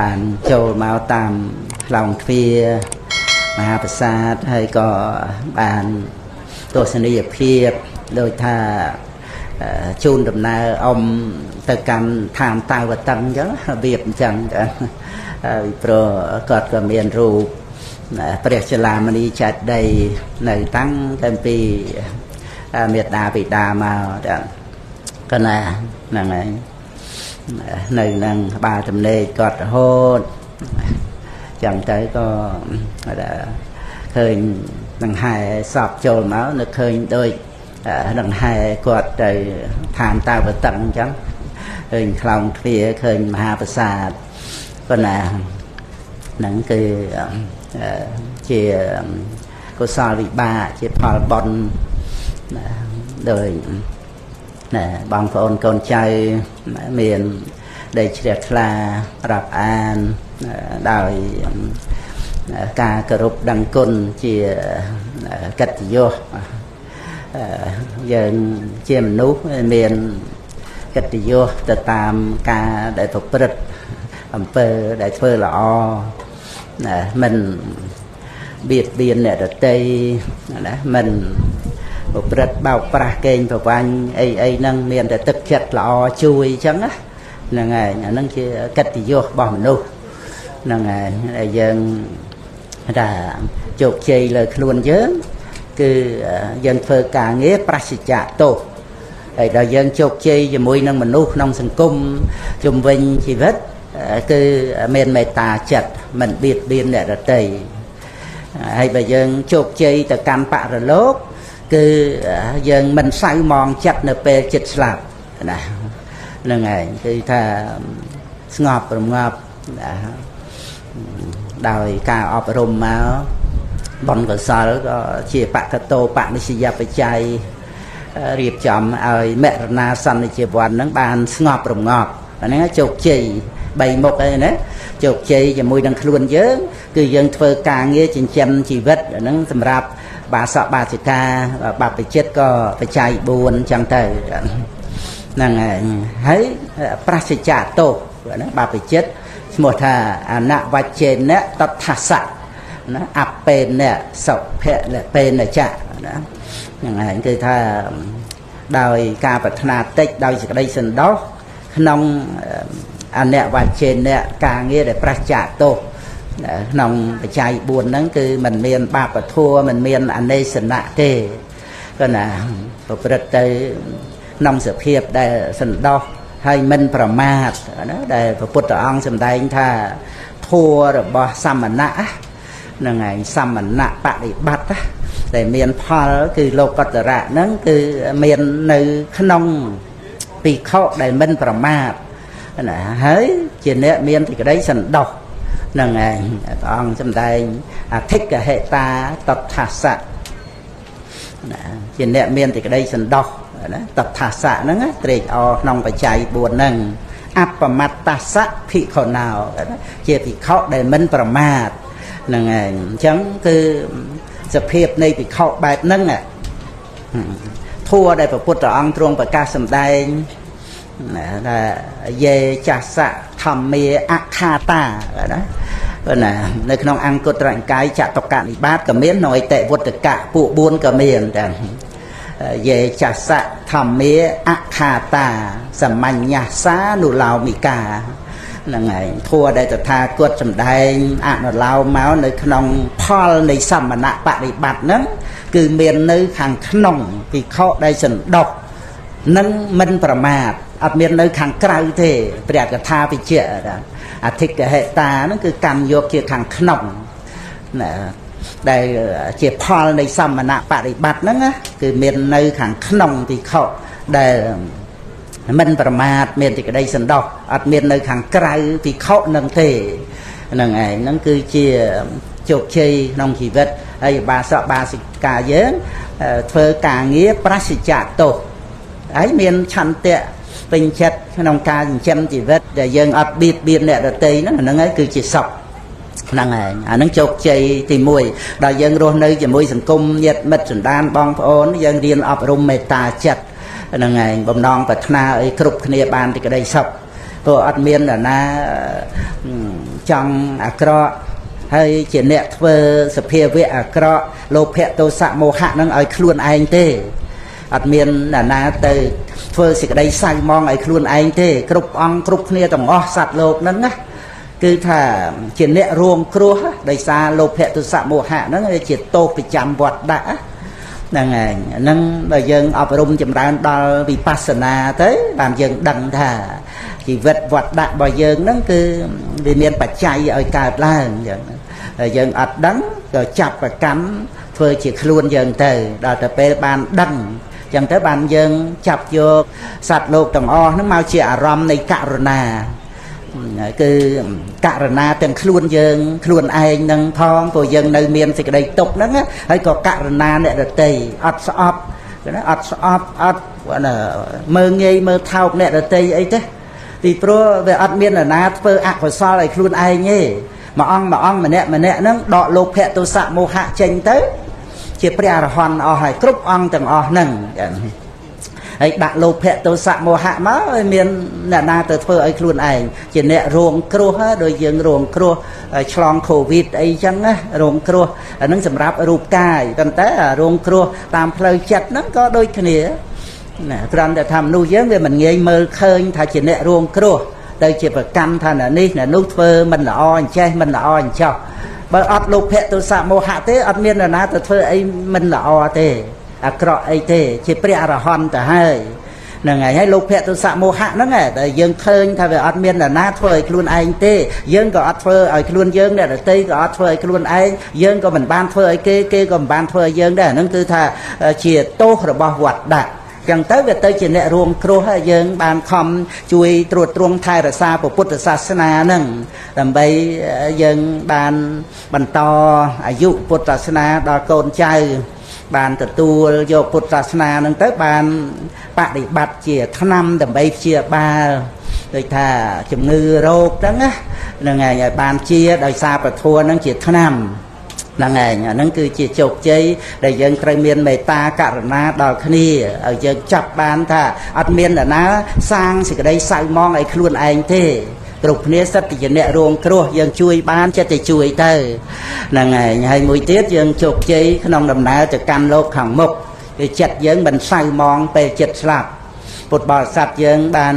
bạn châu máu tam lòng phía mà bát sát hay có bạn tôi sẽ đi phiệp đôi tha chun đầm na ông từ cầm tham tao và tăng chứ việc chẳng pro cọt của miền ruประชาลามันดีจัดได้ในตั้งเต็มปีเมียดาปีดามาก็น่ะนั่งไงในนั่งบาทำเนยกอดโหดจังใจก็เคยนั่งหายสอบโจมเอานึกเคยโดยนั่งหายกอดใจทานตาประตังจังเคยคลองเคลียเคยมหาประสาทก็น่ะนั่งคือchia cô so vị ba chia phò bon đời bằng phồn con trai miền đầy triệt là rạp an đòi ca cờ rụp đăng côn chia cất vô giờ chia nút miền cất vô từ tam ca để phục bật ẩm phơ để phơ lọ mình biệt biên này được tây mình một rất bao pra kênh của anh ấy nâng miền để thực chất là chui chẳng á là ngày nâng kia cắt thì vô bỏ mình đâu là ngày dân là chụp chơi lời luôn chứ cứ dân phơi cả nghĩa prasicha tổ đó dân chụp chơi và mùi nâng mình nút nông sừng cung chùm vinh chỉ vết cứ miền mê tà chật mình biệt biên để được tây hay bây giờ chụp chơi từ cam bạ rồi lốt cứ giờ mình say mòn chặt nợ pe chật sạp nè là ngày thì thà ngọt rồi ngọt đòi ca ọp rùm máu bọn của sao đó chia bạc cái tô bạc đi xì phải chay riệp chậm ơi mẹ na săn đi chia bọn nó bàn ngọt rồi ngọt và nó chụp chơi bày một cái này chụp chơi và mùi đang luôn chứ cứ dân thơ ca nghe trên chân chỉ vết nó tầm rạp bà sợ bà chỉ ca bà phải chết có phải chạy buồn chẳng thời nàng thấy prasicha tổ bà phải chết một thà nạ và trên nè tập thả sạ nó áp bên nè sọc hệ là bên là chạ nàng cứ thà đòi ca vật na tích đòi chỉ đây sân đó nông anh nè và trên nè ca nghe để prasicha tổ nông chạy buồn nắng cứ mình miền ba và thua mình miền anh đây sân nạ tê còn là một vật tới nông sự hiệp để sân đo hay mìnhប្រមាទđó để Phật tử ông sầm đây tha thua rồi bỏ xăm nạ là ngày xăm nạ bạ để bắt để miền phật cứ lô cật rạ nắng cứ miền nơi nông bị khó để mìnhប្រមាទlà hỡi chuyện này miền thì cái đấy sân đo là ngày ông sầm đây thích cái hệ ta tập thả sạ chuyện này miền thì cái đây sân đo tập thả xạ nó trệt nông phải chạy buồn nâng áp mặt ta sát thị khổ nào chia thì khó để mìnhប្រមាទlà ngày chẳng cứ sập hiệp này thì khó bạch nâng thua đây phải Phật ông trung phải ca sầm đây là về chả xạ thầm mê akata đó là nơi không ăn cột rạng cái chả tộc cạn bát cả miếng nói tệ vượt được cả bộ buôn cả miền về chả xạ thầm mê akata sầm mạnh nhà xá nụ lào mì cà là ngày thua đây tập tha cột sầm đây nó lao máu nơi không Paul này sầm mà nạ bạ để bạt nấng cứ miền nơi hàng nông thì khó đây sần độc nâng mìnhប្រមាទអត់មាននៅខាងក្រៅទេព្រះកថាវិជ្ជាអធិកហេតាហ្នឹងគឺកម្មយកជាខាងក្នុងណាដែលជាផលនៃសមណបរិបត្តិហ្នឹងគឺមាននៅខាងក្នុងទីខុសដែលមិនប្រមាទមានទីក្តីសន្តោសអត់មាននៅខាងក្រៅទីខុសនឹងទេហ្នឹងឯងហ្នឹងគឺជាជោគជ័យក្នុងជីវិតហើយបាសកបាសិកាយើងធ្វើការងារប្រសិជ្ជតោហើយមានឆន្ទៈពេញចិត្តក្នុងការចិញ្ចឹមជីវិតដែលយើងអត់បៀតបៀនអ្នកដទៃហ្នឹងហើយគឺជាសុខហ្នឹងហើយអាហ្នឹងជោគជ័យទី1ដល់យើងរស់នៅជាមួយសង្គមញាតិមិត្តសន្តានបងប្អូនយើងរៀនអប់រំមេត្តាចិត្តហ្នឹងហើយបំណងប្រាថ្នាឲ្យគ្រប់គ្នាបានទីក្តីសុខ ព្រោះអត់មានណាចង់អាក្រក់ហើយជាអ្នកធ្វើសភាវៈអាក្រក់លោភៈទោសៈមោហៈនឹងឲ្យខ្លួនឯងទេអត់មានណាទៅធ្វើសេចក្តីសៅមងឲ្យខ្លួនឯងទេគ្រប់អង្គគ្រប់គ្នាទាំងអស់សត្វលោកហ្នឹងណាគឺថាជាអ្នករងគ្រោះដោយសារលោភៈទោសៈមោហៈហ្នឹងជាទោសប្រចាំវត្តដាក់ហ្នឹងហើយហ្នឹងដល់យើងអប់រំចម្រើនដល់វិបស្សនាទៅបានយើងដឹងថាជីវិតវត្តដាក់របស់យើងហ្នឹងគឺវាមានបច្ច័យឲ្យកើតឡើងអញ្ចឹងហើយយើងអត់ដឹងក៏ចាប់ប្រកម្មធ្វើជាខ្លួនយើងទៅដល់ទៅពេលបានដឹងអញ្ចឹងទៅបានយើងចាប់យកសត្វលោកទាំងអស់ហ្នឹងមកជាអារម្មណ៍នៃករុណាគឺករណាទាំងខ្លួនយើងខ្លួនឯងនឹងផងព្រោះយើងនៅមានសេចក្តីទុក្ខហ្នឹងហើយក៏ករណាអ្នកដទៃអត់ស្អប់ណាអត់ស្អប់អត់មើងងាយមើលថោកអ្នកដទៃអីទេពីព្រោះវាអត់មាននរណាធ្វើអកុសលឲ្យខ្លួនឯងទេមួយអង្គម្នាក់ហ្នឹងដកលោភៈទោសៈមោហៈចេញទៅជាព្រះអរហន្តអស់ហើយគ្រប់អង្គទាំងអស់ហ្នឹងហើយដាក់លោភៈទោសៈមោហៈមកឲ្យមានអ្នកណាទៅធ្វើឲ្យខ្លួនឯងជាអ្នករងគ្រោះដោយយើងរងគ្រោះឆ្លងកូវីដអីចឹងណារងគ្រោះអានឹងសម្រាប់រូបកាយប៉ុន្តែរងគ្រោះតាមផ្លូវចិត្តហ្នឹងក៏ដូចគ្នាណាគ្រាន់តែថាមនុស្សយើងវាមិនងាយមើលឃើញថាជាអ្នករងគ្រោះទៅជាប្រកម្មថានេះនោះធ្វើមិនល្អអញ្ចេះមិនល្អអញ្ចោះបើអត់លោភៈទោសៈមោហៈទេអត់មាននរណាទៅធ្វើអីមិនល្អទេអាក្រក់អីទេជាព្រះអរហន្តទៅហើយហ្នឹងហើយលោភៈទោសៈមោហៈហ្នឹងតែយើងឃើញថាវាអត់មាននរណាធ្វើឲ្យខ្លួនឯងទេយើងក៏អត់ធ្វើឲ្យខ្លួនយើងអ្នកដទៃក៏អត់ធ្វើឲ្យខ្លួនឯងយើងក៏មិនបានធ្វើឲ្យគេក៏មិនបានធ្វើឲ្យយើងដែរហ្នឹងគឺថាជាទោសរបស់វត្តដាក់ចឹងទៅវាទៅជាអ្នករួមគ្រោះហើយយើងបានខំជួយត្រួតត្រងថែរក្សាពុទ្ធសាសនាហ្នឹងដើម្បីយើងបានបន្តអាយុពុទ្ធសាសនាដល់កូនចៅបានទទួលយកពុទ្ធសាសនាហ្នឹងទៅបានបដិបត្តិជាថ្នាំដើម្បីព្យាបាលដូចថាជំងឺរោគហ្នឹងណាហ្នឹងហើយឲ្យបានជាដោយសារពធហ្នឹងជាថ្នាំហ្នឹងឯងអាហ្នឹងគឺជាជោគជ័យដែលយើងត្រូវមានមេត្តាករុណាដល់គ្នាឲ្យយើងចាប់បានថាអត់មាននរណាសាងសេចក្តីសៅមងឲ្យខ្លួនឯងទេគ្រប់គ្នាសិតតែជាអ្នករងគ្រោះយើងជួយបានចិត្តតែជួយទៅហ្នឹងហើយមួយទៀតយើងជោគជ័យក្នុងដំណើរទៅកាន់លោកខាងមុខគឺចិត្តយើងមិនសៅមងពេលចិត្តស្លាប់ពុទ្ធបរិស័ទយើងបាន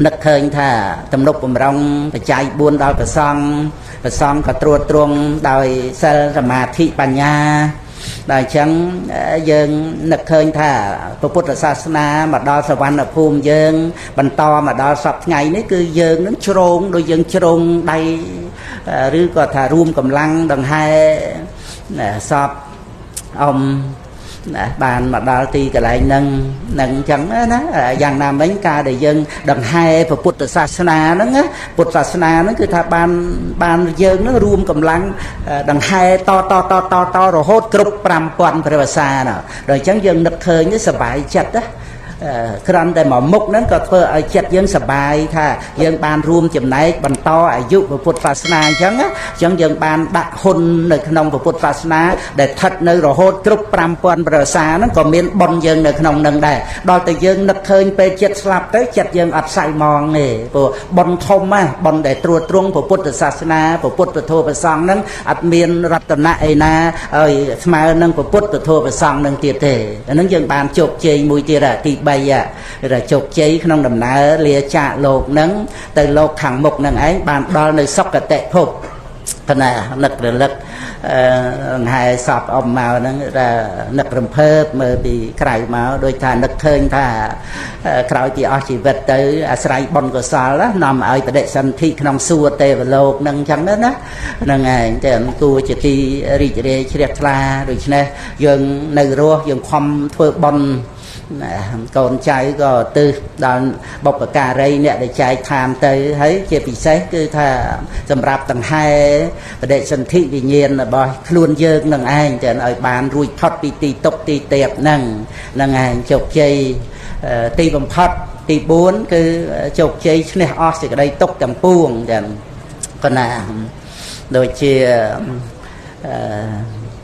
នឹកឃើញថាទំនុកបំរុងបច្ច័យ4ដល់ព្រះសង្ឃក៏ត្រួតត្រងដោយសិលសមាធិបញ្ញាដល់អញ្ចឹងយើងនឹកឃើញថាពុទ្ធសាសនាមកដល់សវណ្ណភូមិយើងបន្តមកដល់សពថ្ងៃនេះគឺយើងនឹងជ្រងដោយយើងជ្រងដៃឬក៏ថារួមកម្លាំងដង្ហែសពបានមកដល់ទីកន្លែងហ្នឹងអញ្ចឹងណាយ៉ាងណាមិញការដែលយើងដង្ហែពុទ្ធសាសនាហ្នឹងពុទ្ធសាសនាហ្នឹងគឺថាបានយើងហ្នឹងរួមកម្លាំងដង្ហែតរហូតគ្រប់5000ព្រះវស្សាដល់អញ្ចឹងយើងនឹកឃើញសប្បាយចិត្តណាគ្រាន់តែមកមុខហ្នឹងក៏ធ្វើឲ្យចិត្តយើងសប្បាយថាយើងបានរួមចំណែកបន្តអាយុពុទ្ធសាសនាអញ្ចឹងយើងបានដាក់ហ៊ុននៅក្នុងពុទ្ធសាសនាដែលស្ថិតនៅរហូតគ្រប់5000ព្រះវស្សាហ្នឹងក៏មានបុណ្យយើងនៅក្នុងហ្នឹងដែរដល់តែយើងនឹកឃើញពេលចិត្តស្លាប់ទៅចិត្តយើងអត់សៅមងទេព្រោះបុណ្យធំណាបុណ្យដែលត្រួតត្រងពុទ្ធសាសនាពុទ្ធពធប្រសង្ឃហ្នឹងអត់មានរតនៈឯណាឲ្យស្មើនឹងពុទ្ធពធប្រសង្ឃហ្នឹងទៀតទេអាហ្នឹងយើងបានជោគជ័យមួយទៀតទី3ឬជោគជ័យក្នុងដំណើរលាចាកលោកហ្នឹងទៅលោកខាងមុខហ្នឹងឯងបានដល់នៅសុគតិភពគណៈនឹករលឹកហែសពអមមកហ្នឹងថានឹករំភើបមើលពីក្រៅមកដូចថានឹកឃើញថាក្រោយពីអស់ជីវិតទៅអាស្រ័យបុណ្យកុសលនាំឲ្យបដិសន្ធិក្នុងសួគ៌ទេវលោកហ្នឹងអញ្ចឹងណាហ្នឹងឯងតែគួរជាទីរីករាយជ្រះថ្លាដូច្នេះយើងនៅរស់យើងខំធ្វើបុណ្យកូនចៅក៏ទើសដល់បុព្វការីអ្នកដែលចែកឋានទៅហើយជាពិសេសគឺថាសម្រាប់ដង្ហែបដិសន្ធិវិញ្ញាណរបស់ខ្លួនយើងនឹងឯងទៅឲ្យបានរួចផុតពីទីទុក្ខទីទេពហ្នឹងឯងជោគជ័យទីបំផុតទី4គឺជោគជ័យឈ្នះអស់សេចក្តីទុក្ខទាំងពួងចឹងកណាដូចជា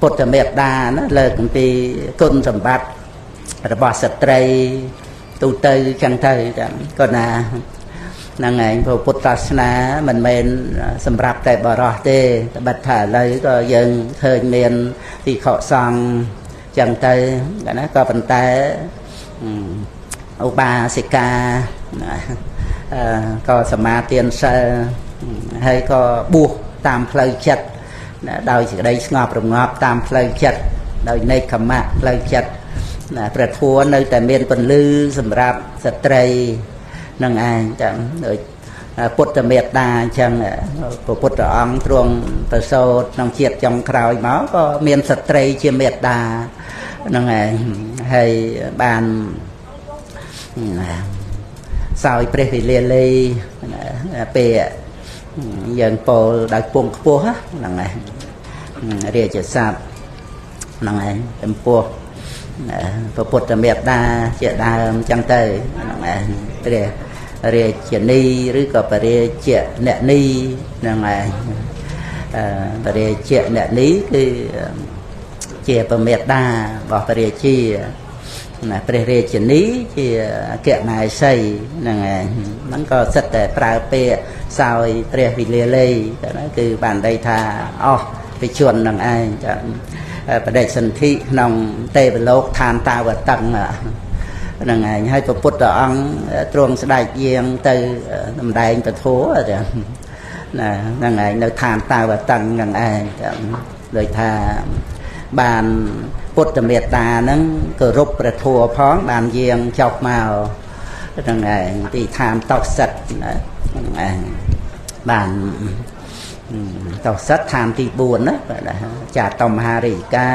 ពុទ្ធមេត្តាណាលើកអំពីគុណសម្បត្តិរបស់ស្ត្រីទូទៅចឹងទៅក៏ណា năng ngày Phật ta sna mình men sầm rạp tại bờ rò tê bạch thả lấy có dân khơi miền thì họ sang chẳng tây cái nó có phần tay ông bà sĩ ca có sầm ma tiền sơ hay có buộc tam phơi chặt đôi chỉ đây ngọt rồng ngọt tam phơi chặt đôi này cầm mạ phơi chặtประทัวnơi tại miền Pần Lư sầm rạp sệt tây năng ai chẳng đôiพุทธเมตตาจังพระพุทธองค์ทรงประโสดน้องเชียดจังคราวหมอก็เมียนสตรีเชียเมตตานั่งไงให้บานสาวเปรตเลียเลยเปย์ยังโปได้ปวงปัวนั่งไงเรียกจะทราบนั่งไงเป็นปัวพระพุทธเมตตาเจดาจังเตยนั่งไงเรียเรียเจนีหรือก็ไปเรียเจเนนีนั่นไงไปเรียเจเนนี้คือเจประเมตตาบอกไปเรียชีนะไปเรียเจนี้ที่เกะนายใส่นั่นไงมันก็สัตแต่ปลายเปะสาวเรียวิเลียเลยแต่นั่นคือบานใดทาอ๋อไปชวนนั่งไอ้จะประเด็นสันติน้องเตะเป็นโลกทานตาวัดตังอ่ะนั่งไงให้พระพุทธองค์ตรงสดายเยียงตือลำไดประโถอะไรนั่งไงในทานตาวัดตังนั่งไงเลยทาบานพุทธเมตตานั้นก็รบประโถพ้องบานเยียงจอกมานั่งไงที่ทานตอกสัตว์บานตอกสัตว์ทานที่บุญนะจ่าตอมหาริกา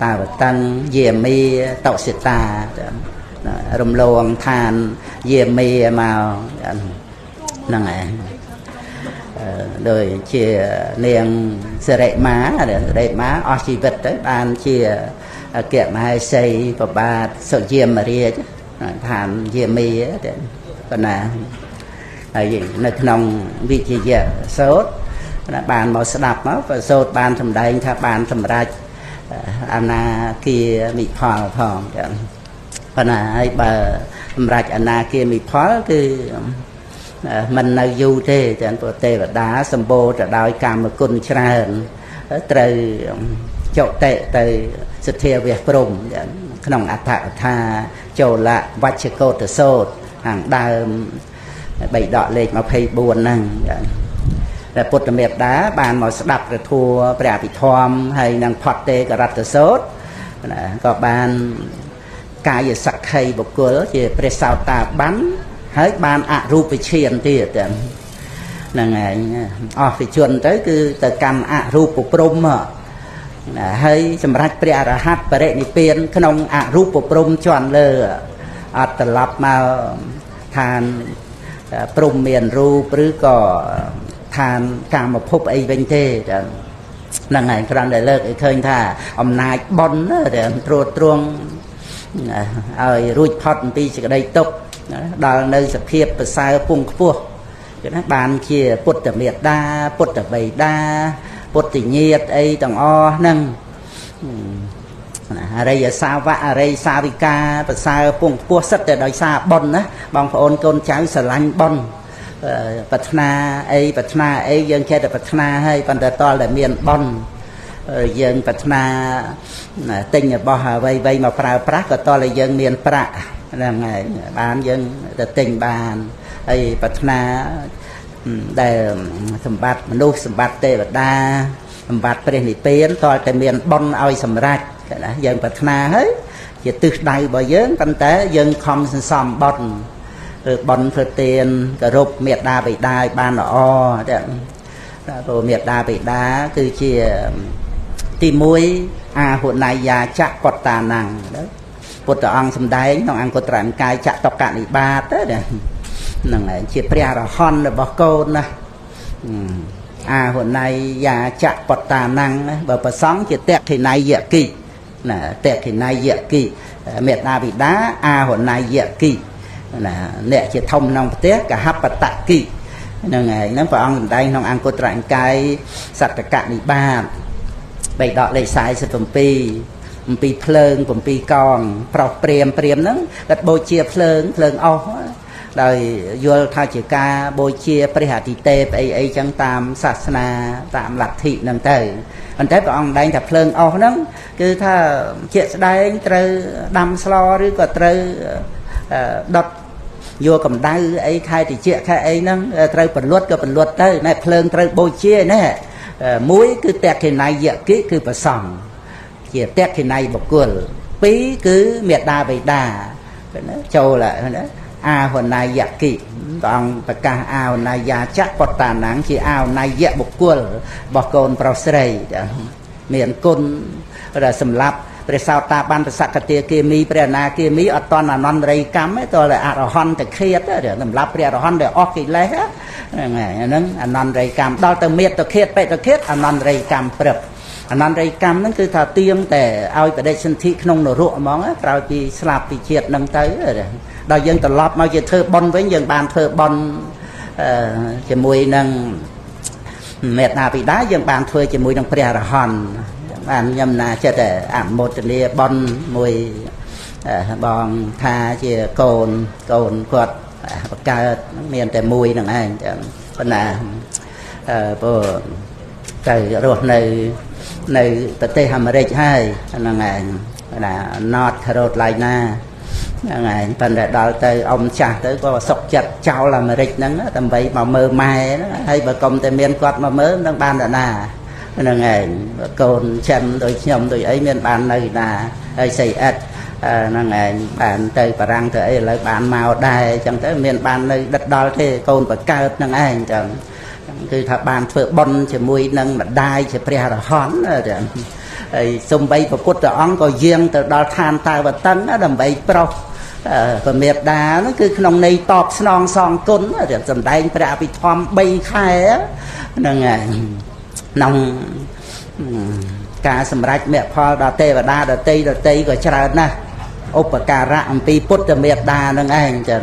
ตาวัดตังเยี่ยมีตอกสิตารมลวงทานเยี่ยมีมานั่งไงโดยเชียเนียงเสด็จม้าเด็จม้าออชีวิตบานเชียเก็บมาให้ใส่ประบาทสเยี่ยมมาเรียทานเยี่ยมีก็น่ะในขนมวิจิเยโสดบานหมอสดับมั้งโสดบานทำได้ถ้าบานทำได้อาณาเกียมีพอพองกันพนาให้บาทำไรอาณาเกียมีพอคือมันในยูเทจันโปเตวดาสมโบจะได้การมากุญชราเตยโจเตเตยสเทียเวียปรุมขนมอัฐธาโจละวัชโกตโสดห่างดามใบดอกเล็กมาเพย์บวนนั่งแต่พุทธเมตตาบานหมอสดับกระทัวแปรปิทอมให้นางพอดเตกรัตโสดก็บานกายสักไข่บุกเกลจะเปรสาวตาบันให้บานอรูปเชียนที่แต่นั่งไงอ๋อไปชวนtớiคือแต่การอรูปปรุมให้สำหรับเปรอรหัตเปรนิเปียนขนมอรูปปรุมจวนเลยอัตลับมาทานปรุมเมียนรูปหรือก็ทานการมาพบไอ้เบงเทนั่งไงครั้งใดเลิกไอ้เคยท่าอำนาจบอลเดี๋ยวตรวจตรวงรุ่ยพอดปีจะได้ตกดาวในสเพียบภาษาปุ่งพวกบานเชียพุทธเมตตาพุทธใบดาพุทธเงียดไอ้ต่างอ้อนั่งอะไรอย่าซาวะอะไรซาวิกาภาษาปุ่งพวกสัตว์แต่โดยซาบอลนะบางพระองค์กนเจ้าสลังบอลปัฒนาไอ้ปัฒนาไอ้ยังแค่แต่ปัฒนาให้ปันแต่ตอนแต่เมียนบอลยังปัฒนาติงบ่หาไว้มาปราปรักก็ตอนเลยยังเมียนประนั่นไงบ้านยังแต่ติงบ้านไอ้ปัฒนาได้สมบัติมนุษย์สมบัติเทวดาสมบัติเปรนิเปียนตอนแต่เมียนบอลเอาสำรักยังปัฒนาเฮ้ยจะตึกใดบ่เยอะปันแต่ยังคอมสันซอมบอลบอลเพื่อเตียนกระรบเมียดาไปได้บ้านอ๋อเด็กตัวเมียดาไปได้คือเชียตีมวยหัวนายยาจักกตานังพุทธองค์สมได้น้องอังกฤษร่างกายจักตกกะนิบาตเด็กนั่งไงเชียเปรียร์ฮอนเลยบอกโกนนะหัวนายยาจักกตานังแบบประสงค์เชียเตะที่นายเยกีน่ะเตะที่นายเยกีเมียดาไปได้หัวนายเยกีเนี่ยจะทำน้องเตี้ยกับฮับปะตะกีนั่งไงนั่นพระองค์ได้น้องอังกฤษร่างกายสัตตกะนิบาตใบดอกเลยสายสิบปีเพลิงผมปีกองเปล่าเปรียมนั้นกัดโบเชียเพลิงเอา ដោយយល់ថាជាការបូជាព្រះអាទិទេពអីចឹងតាមសាសនាតាមលទ្ធិហ្នឹងទៅប៉ុន្តែព្រះអង្គដែងថាភ្លើងអស់ហ្នឹងគឺថាជាក់ស្ដែងត្រូវដាំស្លឬក៏ត្រូវដុតយកកម្ដៅអីខែតិចខែអីហ្នឹងត្រូវពន្លត់ក៏ពន្លត់ទៅណែភ្លើងត្រូវបូជាណែមួយគឺតក្កិណៃយគិគឺប្រសង់ជាតក្កិណៃបុគ្គលពីរគឺមេដាបិតាចូលណាអាហនយគិព្រះអង្គប្រកាសអាហនយាចៈបតតានាំងជាអាហនយៈបុគ្គលរបស់កូនប្រុសស្រីមានគុណដែលសម្រាប់ព្រះសោតាបានប្រសក្ទាគាមីព្រះអនាគាមីអត់តន់អនន្តរិយកម្មទេតើអរហន្តឃាតសម្រាប់ព្រះអរហន្តដែលអស់កិលេសហ្នឹងហើយហ្នឹងអនន្តរិយកម្មដល់ទៅមេតឃាតបេតឃាតអនន្តរិយកម្មព្រឹបអនន្តរិយកម្មហ្នឹងគឺថាទៀងតែឲ្យបដិសន្ធិក្នុងនរកហ្មងក្រោយពីស្លាប់ពីជាតិហ្នឹងទៅដល់យើងត្រឡប់មកជាធ្វើបុណ្យវិញយើងបានធ្វើបុណ្យជាមួយនឹងមេត្តាបិតាយើងបានធ្វើជាមួយនឹងព្រះអរហន្តបានខ្ញុំណាចិត្តអនុមោទនាបុណ្យមួយបងថាជាកូនគាត់បង្កើតមានតែមួយនឹងឯងប៉ុន្តែព្រោះទៅរស់នៅប្រទេសអាមេរិកហើយហ្នឹងឯងណា North Carolina ហ្នឹងឯងប៉ុន្តែដល់ទៅអ៊ំចាស់ទៅក៏សុកចិត្តចោលអាមេរិកហ្នឹងដើម្បីមកមើលម៉ែហ្នឹងហើយបើកុំតែមានគាត់មកមើលនឹងបានដល់ណាហ្នឹងឯងកូនចិនដូចខ្ញុំដូចអីមានបាននៅណាហើយសៃអិតហ្នឹងឯងបានទៅបារាំងទៅអីឥឡូវបានមកដែរអញ្ចឹងទៅមានបាននៅដិតដល់ទេកូនបកើតហ្នឹងឯងចឹងគឺថាបានធ្វើបុណ្យជាមួយនឹងម្ដាយជាព្រះអរហន្តចឹងហើយសំបីព្រះពុទ្ធអង្គក៏យាងទៅដល់ឋានតាវតឹងដើម្បីប្រោសព្រះមេត្តាហ្នឹងគឺក្នុងន័យតបស្នងសងគុណសម្ដែងព្រះអភិធម្ម3ខែហ្នឹងឯងក្នុងការសម្រេចមគ្គផលដល់ទេវតាដតីក៏ច្រើនណាស់ឧបការៈអំពីពុទ្ធមេត្តានឹងឯងចឹង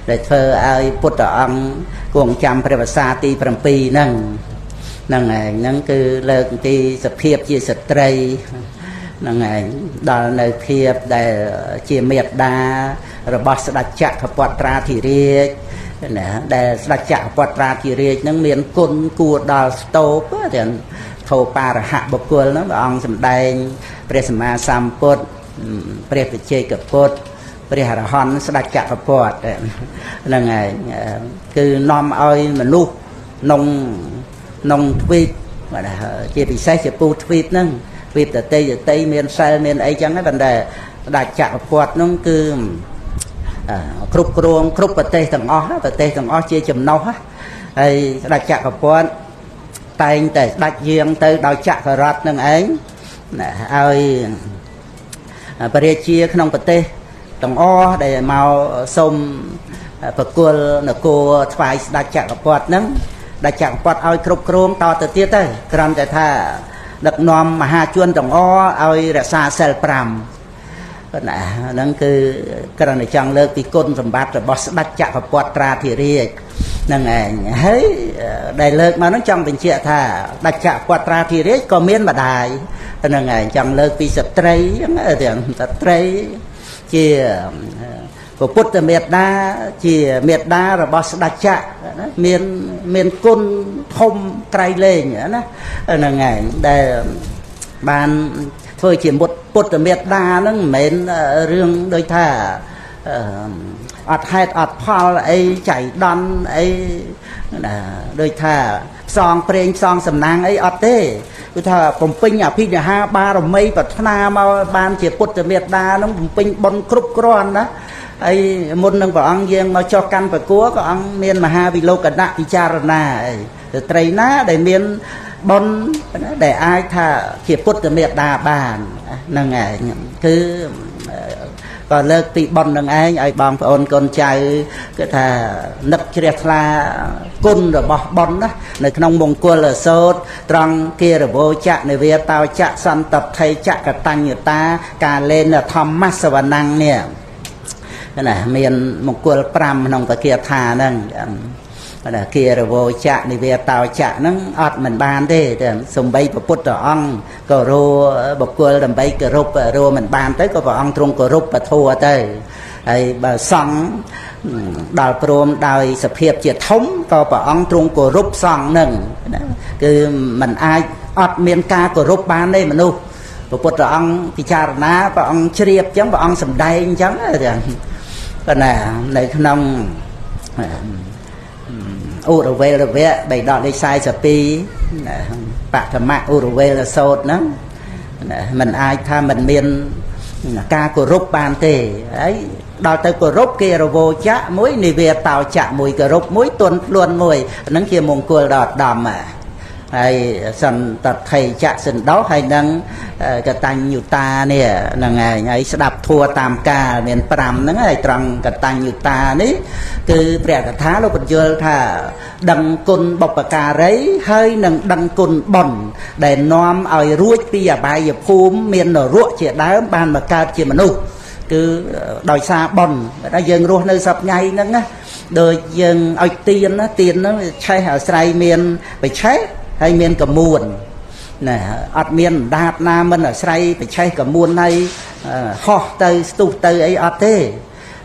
ដែលធ្វើឲ្យពុទ្ធអង្គគង់ចាំព្រះវស្សាទី7ហ្នឹងឯងហ្នឹងគឺលើកទីសភាពជាស្ត្រីហ្នឹងឯងដល់នៅភាពដែលជាមេត្តារបស់ស្ដេចចក្រពត្រាធិរាជណាដែលស្ដេចចក្រពត្រាធិរាជហ្នឹងមានគុណគួរដល់ស្ទោបទាំងធោបារហៈបុគ្គលហ្នឹងព្រះអង្គសម្ដែងព្រះសម្មាសម្ពុទ្ធព្រះបច្ចេកពុទ្ធព្រះអរហន្តស្ដេចចក្រពតហ្នឹងឯងគឺនាំឲ្យមនុស្សក្នុងទ្វីបជាពិសេសជាពូទ្វីបហ្នឹងទ្វីបតេមានសិលមានអីចឹងហ្នឹងប៉ុន្តែស្ដេចចក្រពតហ្នឹងគឺគ្រប់គ្រងគ្រប់ប្រទេសទាំងអស់ជាចំណុះហើយស្ដេចចក្រពតតែងតែស្ដេចយាងទៅដោយចក្ររថនឹងឯងឲ្យព្រះរាជាក្នុងប្រទេសទាំងអស់ដែលមកសូមប្រគល់នគរថ្វាយស្ដេចចក្រពតហ្នឹងស្ដេចចក្រពតឲ្យគ្រប់គ្រងតទៅទៀតទៅគ្រាន់តែថាដឹកនាំមហាជនទាំងអស់ឲ្យរក្សាសិល5ណាហ្នឹងគឺគ្រាន់តែចង់លើកពីគុណសម្បត្តិរបស់ស្ដេចចក្រពត្រាធិរាជហ្នឹងឯងហើយដែលលើកមកហ្នឹងចង់បញ្ជាក់ថាស្ដេចចក្រពត្រាធិរាជក៏មានម្ដាយហ្នឹងឯងចង់លើកពីស្ត្រីទាំងស្ត្រីជាពុទ្ធមេត្តាជាមេត្តារបស់ស្ដេចចក្រមានគុណធំក្រៃលែងណាហ្នឹងឯងដែលបានធ្វើជាពុទ្ធមេត្តាហ្នឹងមិនមែនរឿងដូចថាអត់ហេតុអត់ផលអីចៃដន្យអីណាដូចថាផ្សងព្រេងផ្សងសំណាងអីអត់ទេគឺថាបំពេញអភិនិហាបារមីប្រាថ្នាមកបានជាពុទ្ធមេត្តាហ្នឹងបំពេញបុណ្យគ្រប់គ្រាន់ណាហើយមុននឹងព្រះអង្គយាងមកចុះកាន់ប្រគួរព្រះអង្គមានមហាវិលោកណៈពិចារណាអីស្ត្រីណាដែលមានបុណ្យដែលអាចថាជាពុទ្ធមេត្តាបានហ្នឹងឯងគឺក៏លើកពីបុណ្យនឹងឯងឲ្យបងប្អូនកូនចៅគឺថានឹកជ្រះថ្លាគុណរបស់បុណ្យណានៅក្នុងមង្គលសូត្រត្រង់គារវោចៈនិវេតោចៈសន្តថៃចៈកតញ្ញតាកាលេនធម្មសវណੰនេះណាមានមង្គល5ក្នុងបគាថាហ្នឹង គារវោចៈនិវេតោចៈហ្នឹងអត់មិនបានទេតែសំបីព្រះពុទ្ធអង្គក៏រោបុគ្គលដើម្បីគោរពរោមិនបានទៅក៏ព្រះអង្គទ្រង់គោរពពធัวទៅហើយបើសង្ឃដល់ព្រមដោយសភាពជាធំក៏ព្រះអង្គទ្រង់គោរពសង្ឃនឹងណាគឺมันអាចអត់មានការគោរពបានទេមនុស្សព្រះពុទ្ធអង្គពិចារណាព្រះអង្គជ្រាបអញ្ចឹងព្រះអង្គសម្ដែងអញ្ចឹងប៉ុន្តែនៅក្នុងឧរវេលវៈបៃដកលេខ42បឋមឧរវេលសោតហ្នឹងมันអាចថាมันមានការគោរពបានទេហើយដល់ទៅគោរពគេរវោចៈមួយនិវេតោចៈមួយគោរពមួយទន់ខ្លួនមួយហ្នឹងជាមង្គលដល់ឧត្តមហើយសន្តថេចៈសិណ្ឌោហើយនឹងកតញ្ញុតានេះហ្នឹងហើយស្ដាប់ធัวតាមការមាន5ហ្នឹងហើយត្រង់កតញ្ញុតានេះគឺព្រះកថាលោកបញ្យល់ថាដឹងគុណបុព្វការីហើយនឹងដឹងគុណបុណ្យដែលនាំឲ្យរួចពីអបាយភូមិមាននរកជាដើមបានមកកើតជាមនុស្សគឺដោយសារបុណ្យដែលយើងរស់នៅសប្ថ្ងៃហ្នឹងណាដូចយើងឲ្យទៀនណាទៀនហ្នឹងឆេះអាស្រ័យមានបិឆេះហើយមានកមួនណាអត់មានដាតណាមិនអាស្រ័យបិឆេះកមួនហើយហោះទៅស្ទុះទៅអីអត់ទេ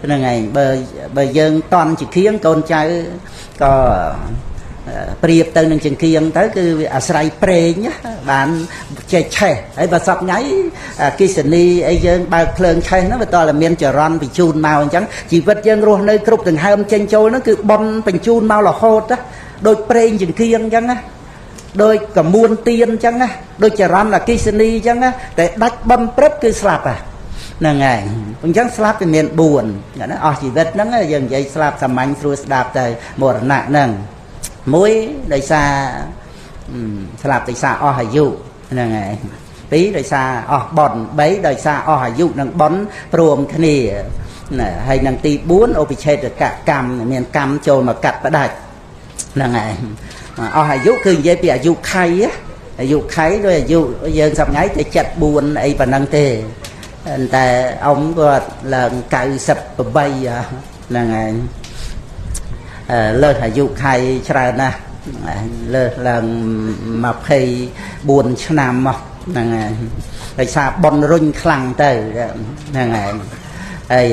ហ្នឹងហើយបើយើងតន់ជាគៀងកូនចៅក៏ប្រៀបទៅនឹងចង្គៀងទៅគឺវាអាស្រ័យប្រេងបានចេះឆេះហើយបើសប្ថ្ងៃគិសនីអីយើងបើកភ្លើងឆេះហ្នឹងវាតតែមានចរន្តបញ្ជូនមកអញ្ចឹងជីវិតយើងរស់នៅគ្រប់ដង្ហើមចេញចូលហ្នឹងគឺបនបញ្ជូនមករហូតដូចប្រេងចង្គៀងអញ្ចឹងណាដូចកមួនទៀនអញ្ចឹងណាដូចចរន្តអគិសនីអញ្ចឹងណាតែដាច់បនព្រឹបគឺស្លាប់ហ្នឹងហើយអញ្ចឹងស្លាប់វាមាន4ណាអស់ជីវិតហ្នឹងយើងនិយាយស្លាប់សាមញ្ញស្រួលស្ដាប់ទៅមរណៈហ្នឹងមួយដោយសារស្លាប់ដោយសារអស់អាយុហ្នឹងហើយ2ដោយសារអស់បុណ្យ3ដោយសារអស់អាយុនិងបុណ្យព្រមគ្នាណាហើយនឹងទី4ឧបច្ឆេតកកម្មមានកម្មចូលមកកាត់ផ្ដាច់ហ្នឹងហើយអស់អាយុគឺនិយាយពីអាយុខៃអាយុខៃដោយអាយុយើងសប្ងៃតែ74អីប៉ុណ្ណឹងទេតែអ៊ំគាត់ឡើង98ហ្នឹងហើយលើសអាយុខៃច្រើនណាស់លើសឡើង24ឆ្នាំមកហ្នឹងហើយដោយសារបុណ្យរុញខ្លាំងទៅហ្នឹងហើយហើយ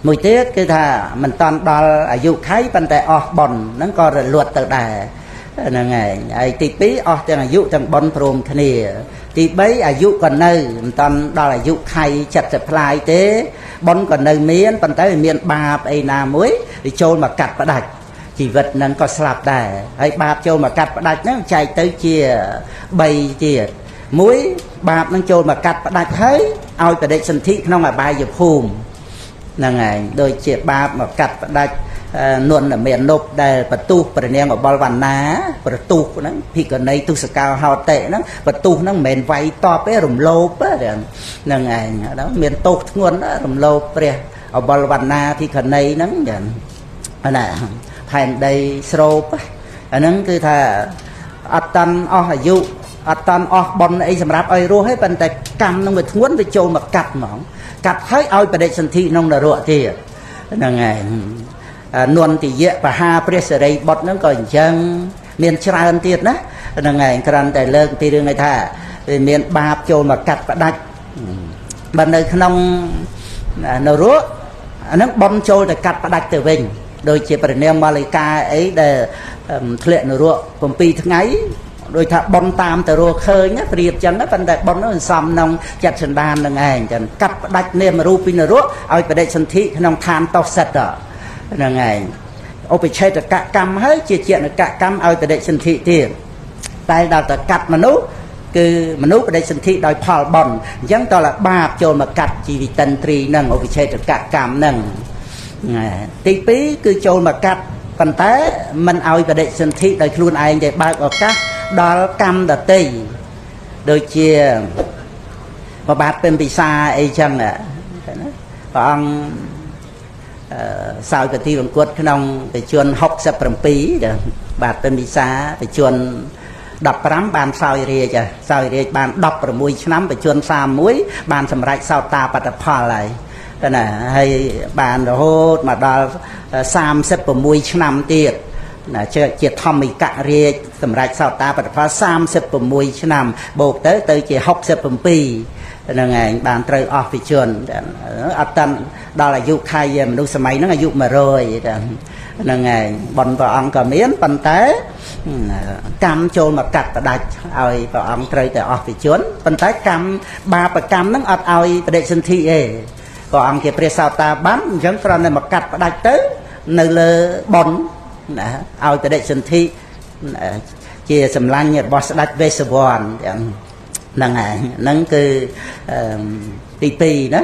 មួយទៀតគឺថាមិនតាន់ដល់អាយុខៃប៉ុន្តែអស់បុណ្យហ្នឹងក៏រលត់ទៅដែរហ្នឹងហើយទី2អស់ទាំងអាយុទាំងបុណ្យព្រមគ្នាទី3អាយុក៏នៅមិនតាន់ដល់អាយុខៃ70ផ្លាយទេបុណ្យក៏នៅមានប៉ុន្តែវាមានបាបអីណាមួយវាចូលមកកាត់ផ្ដាច់ជីវិតហ្នឹងក៏ស្លាប់ដែរហើយបាបចូលមកកាត់ផ្ដាច់ហ្នឹងចែកទៅជា3ទៀត1បាបហ្នឹងចូលមកកាត់ផ្ដាច់ហើយឲ្យបដិសន្ធិក្នុងអបាយភូមិហ្នឹងហើយដូចជាបាបមកកាត់ផ្ដាច់នន់មាននប់ដែលបទុះព្រះនាងអបលវណ្ណាប្រទុះហ្នឹងភិក្ខុនីទុសកោហោតិហ្នឹងបទុះហ្នឹងមិនមែនវាយតបទេរំលោភហ្នឹងឯងដល់មានទោសធ្ងន់រំលោភព្រះអបលវណ្ណាភិក្ខុនីហ្នឹងយ៉ាងណាផែនដីស្រូបអាហ្នឹងគឺថាអត់តាន់អស់អាយុអត់តាន់អស់បុណ្យអីសម្រាប់ឲ្យរស់ទេប៉ុន្តែកម្មហ្នឹងវាធ្ងន់វាចូលមកកាត់ហ្មងកាត់ហើយឲ្យបដិសន្ធិក្នុងនរកទៀតហ្នឹងឯងនន្តិយៈបហាព្រះសិរីបុត្រហ្នឹងក៏អញ្ចឹងមានច្រើនទៀតណាហ្នឹងឯងគ្រាន់តែលើកពីរឿងឯថាវាមានបាបចូលមកកាត់ផ្ដាច់បើនៅក្នុងនរកអាហ្នឹងបំចូលទៅកាត់ផ្ដាច់ទៅវិញដូចជាព្រះនាងម៉ាលិកាអីដែលធ្លាក់នរក7ថ្ងៃដោយថាប៉ុនតាមទៅរកឃើញប្រៀបចឹងប៉ុន្តែប៉ុននោះសំក្នុងចិត្តសន្តាននឹងឯងចឹងកាត់ផ្ដាច់នាមរូបពីនរកឲ្យបដិសន្ធិក្នុងឋានតោសិតហ្នឹងឯងឧបច្ឆេតកកម្មហើយជាជានកកម្មឲ្យបដិសន្ធិទៀតតែដល់តែកាត់មនុស្សគឺមនុស្សបដិសន្ធិដោយផលបុណ្យអញ្ចឹងតើបាបចូលមកកាត់ជីវិតិន្ទ្រីហ្នឹងឧបច្ឆេតកកម្មហ្នឹងទី2គឺចូលមកកាត់ប៉ុន្តែមិនឲ្យបដិសន្ធិដោយខ្លួនឯងទេបើកឱកាសដល់កម្មដតីដូចជាបបាទពេញពិសាអីចឹងព្រះអង្គសោយកទីវង្គតក្នុងបច្ចុប្បន្ន67បាទពេញពិសាបច្ចុប្បន្ន15បានសោយរាជសោយរាជបាន16ឆ្នាំបច្ចុប្បន្ន31បានសម្រេចសោតាបត្តផលហើយណាហើយបានរហូតមកដល់36ឆ្នាំទៀត ជាធម្មិករាជសម្រាប់សោតាបត្តផល36ឆ្នាំបូកទៅជា67ហ្នឹងឯងបានត្រូវអស់ពីជនអត់តាន់ដល់អាយុខៃមនុស្សសម័យហ្នឹងអាយុ100ហ្នឹងឯងបនព្រះអង្គក៏មានប៉ុន្តែកម្មចូលមកកាត់ផ្ដាច់ឲ្យព្រះអង្គត្រូវតែអស់ពីជនប៉ុន្តែកម្មបាបកម្មហ្នឹងអត់ឲ្យបដិសន្ធិទេព្រះអង្គជាព្រះសោតាបានអញ្ចឹងគ្រាន់តែមកកាត់ផ្ដាច់ទៅនៅលើបនណាឲ្យបដិសន្ធិជាសម្លាញ់របស់ស្ដេចវេស្សវណ្ណហ្នឹងហើយហ្នឹងគឺទី2ណា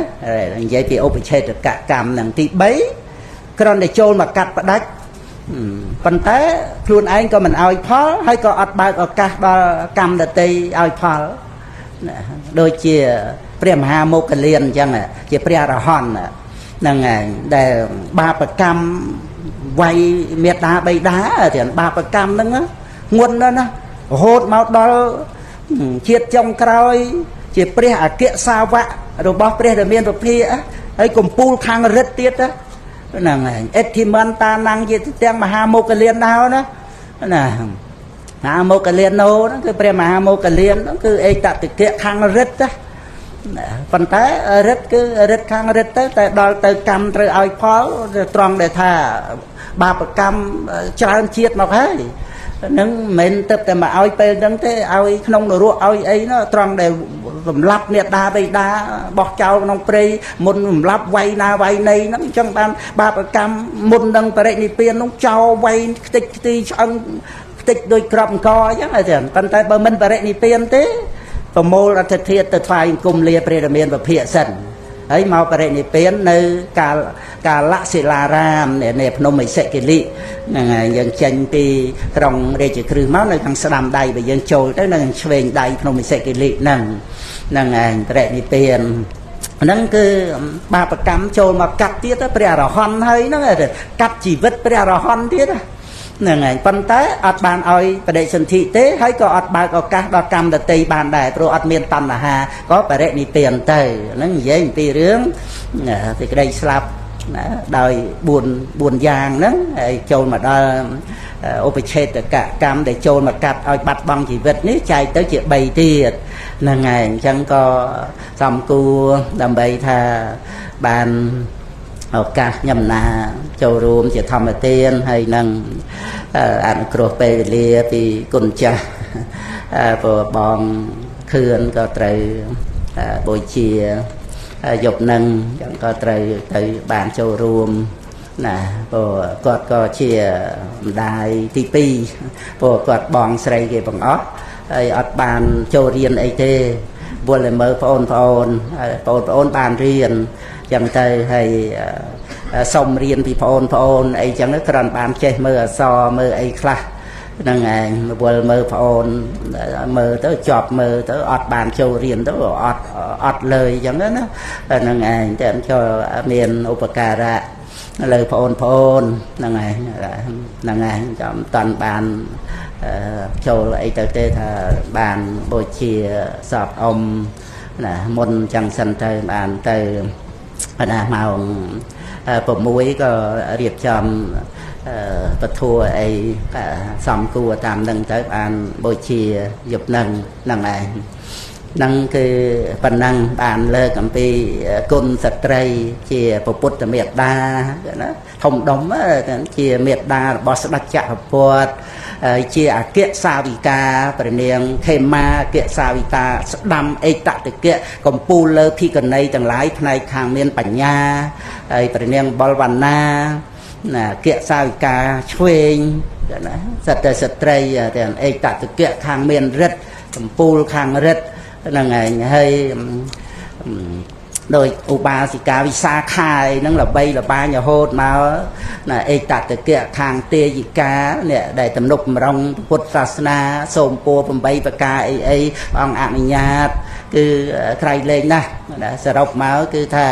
និយាយពីឧបឆេតកកម្មហ្នឹងទី3គ្រាន់តែចូលមកកាត់ផ្ដាច់ប៉ុន្តែខ្លួនឯងក៏មិនឲ្យផលហើយក៏អត់បើកឱកាសដល់កម្មដតីឲ្យផលដូចជាព្រះមហាមោគលានអញ្ចឹងជាព្រះអរហន្តហ្នឹងហើយដែលបាបកម្មវាយមេត្តាបិតាទាំងបាបកម្មហ្នឹងងន់ណាស់ណារហូតមកដល់ជាតិចុងក្រោយជាព្រះអគ្គសាវករបស់ព្រះរាមាពភាហើយកំពូលខាងរិទ្ធទៀតហ្នឹងហើយអិទ្ធិមន្តានង្យទាំងមហាមោគលានដល់ណាមហាមោគលាននោះហ្នឹងគឺព្រះមហាមោគលានហ្នឹងគឺឯកតតិកៈខាងរិទ្ធប៉ុន្តែរិទ្ធគឺរិទ្ធខាងរិទ្ធទៅតែដល់ទៅកម្មត្រូវឲ្យផលត្រង់ដែលថាបាបកម្មច្រើនជាតិមកហើយនឹងមិនមែនទឹកតែមកឲ្យពេលហ្នឹងទេឲ្យក្នុងនរកឲ្យអីនោះត្រង់ដែលសម្លាប់មេដាបិតាបោះចោលក្នុងព្រៃមុនសម្លាប់វាយណាវាយណីហ្នឹងអញ្ចឹងបានបាបកម្មមុននឹងបរិនិព្វាននោះចោលវាយខ្ទេចខ្ទីឆ្អឹងខ្ទេចដូចក្របអង្គអញ្ចឹងហើយចឹងប៉ុន្តែបើមិនបរិនិព្វានទេប្រមូលអធិធិទៅថ្វាយអង្គមលាព្រះរាមាពភាសិនហើយមកបរិនិព្វាននៅកាលសិលារាមនៅភ្នំឥសិគិលិហ្នឹងហើយយើងចេញពីក្រុងរាជក្រឹសមកនៅខាងស្ដាំដៃបើយើងចូលទៅនៅខាងឆ្វេងដៃភ្នំឥសិគិលិហ្នឹងហើយបរិនិព្វានហ្នឹងគឺបាបកម្មចូលមកកាត់ទៀតព្រះអរហន្តហើយហ្នឹងកាត់ជីវិតព្រះអរហន្តទៀតហ្នឹងហើយប៉ុន្តែអត់បានឲ្យបដិសន្ធិទេហើយក៏អត់បើកឱកាសដល់កម្មដតីបានដែរព្រោះអត់មានតណ្ហាក៏បរិនិព្វានទៅហ្នឹងនិយាយអំពីរឿងសេចក្តីស្លាប់ណាដោយ4យ៉ាងហ្នឹងហើយចូលមកដល់ឧបឆេតកកម្មដែលចូលមកកាត់ឲ្យបាត់បង់ជីវិតនេះចែកទៅជា3ទៀតហ្នឹងហើយអញ្ចឹងក៏សំគួរដើម្បីថាបានឱកាសញឹមណាចូលរួមជាធម្មទានហើយនឹងអនុគ្រោះពេលវេលាពីគុណចាស់ព្រោះបងខឿនក៏ត្រូវបូជាយប់នឹងចឹងក៏ត្រូវទៅបានចូលរួមណាព្រោះគាត់ក៏ជាម្ដាយទី2ព្រោះគាត់បងស្រីគេបង្អស់ហើយអត់បានចូលរៀនអីទេវល់តែមើលបងប្អូនបានរៀនចឹងទៅហើយសុំរៀនពីបងប្អូនអីចឹងគ្រាន់បានចេះមើលអក្សរមើលអីខ្លះហ្នឹងឯងវល់មើលបងប្អូនមើលទៅជាប់មើលទៅអត់បានចូលរៀនទៅអត់លើចឹងណាហ្នឹងឯងតែចូលមានឧបការៈលើបងប្អូនហ្នឹងឯងចាំតាន់បានចូលអីទៅទេថាបានបូជាសពអ៊ំណាមុនចឹងសិនទៅបានទៅណាម៉ោង6ក៏រៀបចំពធัวអីសំគួរតាមនឹងទៅបានបូជាយប់នឹងហ្នឹងឯងហ្នឹងគឺប៉ុណ្ណឹងបានលើកអំពីគុណស្ត្រីជាពុទ្ធមេត្តាណាធំដុំជាមេត្តារបស់ស្ដេចចក្រពត្តិជាអគ្គសាវិកាព្រះនាងខេមាអគ្គសាវិកាស្ដាំអេតតិកៈកំពូលលើភិក្ខុនីទាំងឡាយផ្នែកខាងមានបញ្ញាហើយព្រះនាងបលវណ្ណាណាអគ្គសាវិកាឆ្វេងណាសត្វតែស្ត្រីទាំងអេតតិកៈខាងមានរិទ្ធកំពូលខាងរិទ្ធហ្នឹងឯងហើយដោយឧបាសិកាវិសាខាហ្នឹងល្បីល្បាញរហូតមកណាអេតតិកៈខាងទេយិកានេះដែលទំនុកបំរុងពុទ្ធសាសនាសូមពោ8ប្រការអីព្រះអង្គអនុញ្ញាតគឺក្រៃលែងណាស់សរុបមកគឺថា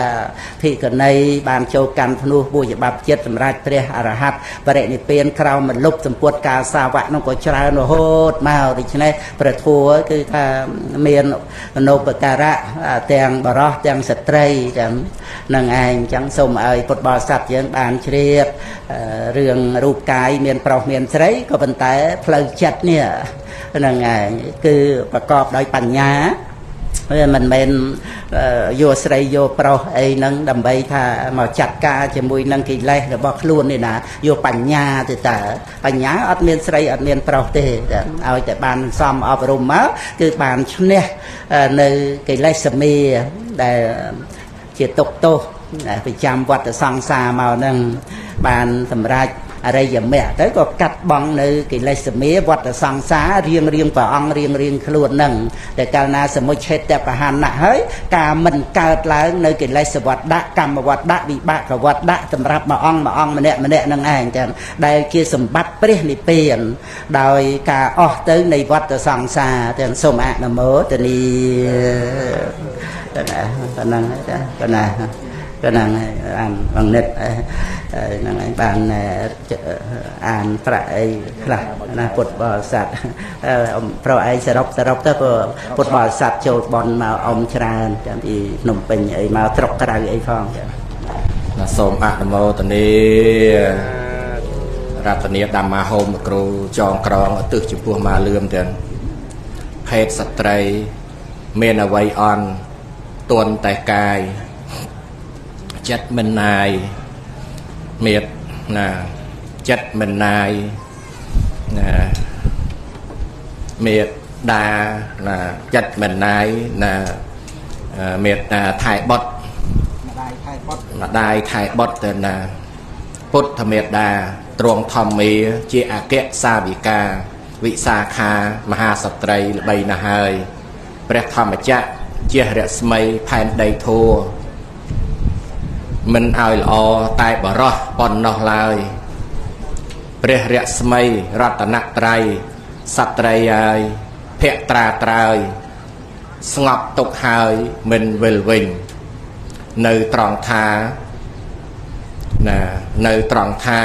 ភិក្ខុនីបានចូលកាន់ភ្នោះបួសជាបាបចិត្តសម្រាប់ព្រះអរហន្តបរិនិព្វានក្រោមមលុបសម្ពុតកាលសាវកនោះក៏ច្រើនរហូតមកដូច្នេះព្រះធម៌គឺថាមានអនុបការៈទាំងបរោះទាំងស្ ត្រីចឹងនឹងឯងចឹងសូមឲ្យពុទ្ធបរិស័ទយើងបានជ្រាបរឿងរូបកាយមានប្រុសមានស្រីក៏ប៉ុន្តែផ្លូវចិត្តនេះនឹងឯងគឺប្រកបដោយបញ្ញាវាមិនមែនយកស្រីយកប្រុសអីហ្នឹងដើម្បីថាមកចាត់ការជាមួយនឹងកិលេសរបស់ខ្លួននេះណាយកបញ្ញាទៅតើបញ្ញាអត់មានស្រីអត់មានប្រុសទេឲ្យតែបានសមអប់រំមកគឺបានឈ្នះនៅកិលេសមេដែលជាទុក្ខទោសប្រចាំវត្តសង្សារមកហ្នឹងបានសម្រេចអរិយមគ្គទៅក៏កាត់បង់នៅកិលេសមេវត្តសង្សាររៀងព្រះអង្គរៀងខ្លួនហ្នឹងតែកាលណាសមុច្ឆេតបហានៈហើយការមិនកើតឡើងនៅកិលេសវត្តៈកម្មវត្តៈវិបាកវត្តៈសម្រាប់មួយអង្គម្នាក់ហ្នឹងឯងចឹងដែលជាសម្បត្តិព្រះនិព្វានដោយការអស់ទៅនៃវត្តសង្សារទាំងសូមអនុមោទនីហ្នឹងចាកណាក៏ហ្នឹងអានបងនិតហ្នឹងឯងបានអានប្រាក់អីខ្លះណាពុទ្ធបរិស័ទប្រុសឯងសរុបទៅក៏ពុទ្ធបរិស័ទចូលបន់មកអមច្រើនចាំពីភ្នំពេញអីមកស្រុកក្រៅអីផងចាសូមអនុមោទនីរតនាධម្មាហោមគ្រូចងក្រងឧទ្ទិសចំពោះមកលឿមទាំងភេទស្ត្រីមានអវ័យអន់ទន់តែកាយចិត្តមិនណាយមេតណាចិត្តមិនណាយណាមេតដាណាចិត្តមិនណាយណាមេតថែបុត្រម្ដាយថែបុត្រទៅណាពុទ្ធមេត្តាទ្រង់ធម្មាជាអគ្គសាវិកាវិសាខាមហាសត្រីល្បីណាស់ហើយព្រះធម្មចក្រជារស្មីផែនដីធัวមិនឲ្យល្អតែបរោះប៉ុណ្ណោះឡើយព្រះរស្មីរតនត្រ័យសត្រីហើយភក្ត្រាត្រើយស្ងប់ទុកហើយមិនវិលវិញនៅត្រង់ថាណានៅត្រង់ថា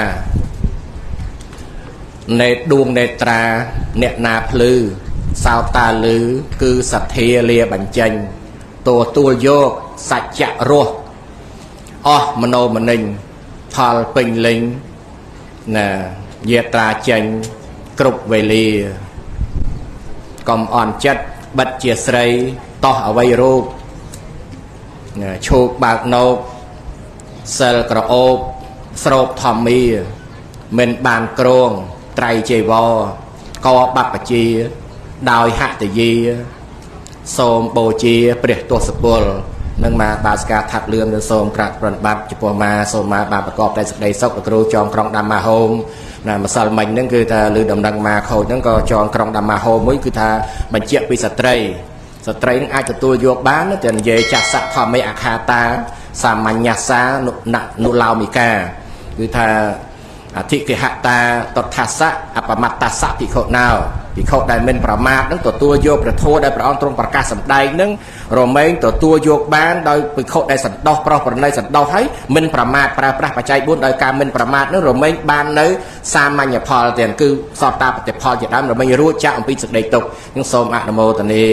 នេតដួងនេត្រាអ្នកណាភ្លឺសោតាលឺគឺសទ្ធាលាបញ្ចេញទួលយកសច្ចៈរស់អស់មโนមនិញផលពេញលេញណាយាត្រាចេញគ្រប់វេលាកុំអន់ចិត្តបិទជាស្រីតោះអវ័យរូបណាឈោកបើកណោកសិលក្រអូបស្រោបធម្មាមិនបានក្រងត្រៃចីវរកបព្វជាដោយហតយាសូមបូជាព្រះទសពលនឹងមកបាសកាថាត់លឿនទៅសូមក្រាបប្រណិប័តចំពោះមកសូមមកបានប្រកបតែសេចក្តីសុខគ្រូចងក្រុងධម្មាហោមណាម្សិលមិញហ្នឹងគឺថាលើដំណឹងមកខូចហ្នឹងក៏ចងក្រុងධម្មាហោមមួយគឺថាបញ្ជាក់ពីស្ត្រីហ្នឹងអាចទទួលយកបានតែនិយាយចាស់ស័កធម្មេអខាតាសាមញ្ញសានុឡោមិកាគឺថាអធិកិហតាតថាសៈអបមត្តសៈភិក្ខុណោភិក្ខុដែលមិនប្រមាទនឹងទទួលយកព្រះធម៌ដែលព្រះអង្គទ្រង់ប្រកាសសម្ដែងនឹងរមែងទទួលយកបានដោយភិក្ខុដែលសន្តោសប្រុសប្រណីសន្តោសហើយមិនប្រមាទប្រើប្រាស់បច្ច័យ4ដោយការមិនប្រមាទនឹងរមែងបាននៅសាមញ្ញផលទាំងគឺសតតាបតិផលជាដើមរមែងរួចចាកអំពីសេចក្តីទុក្ខនឹងសូមអនុមោទនា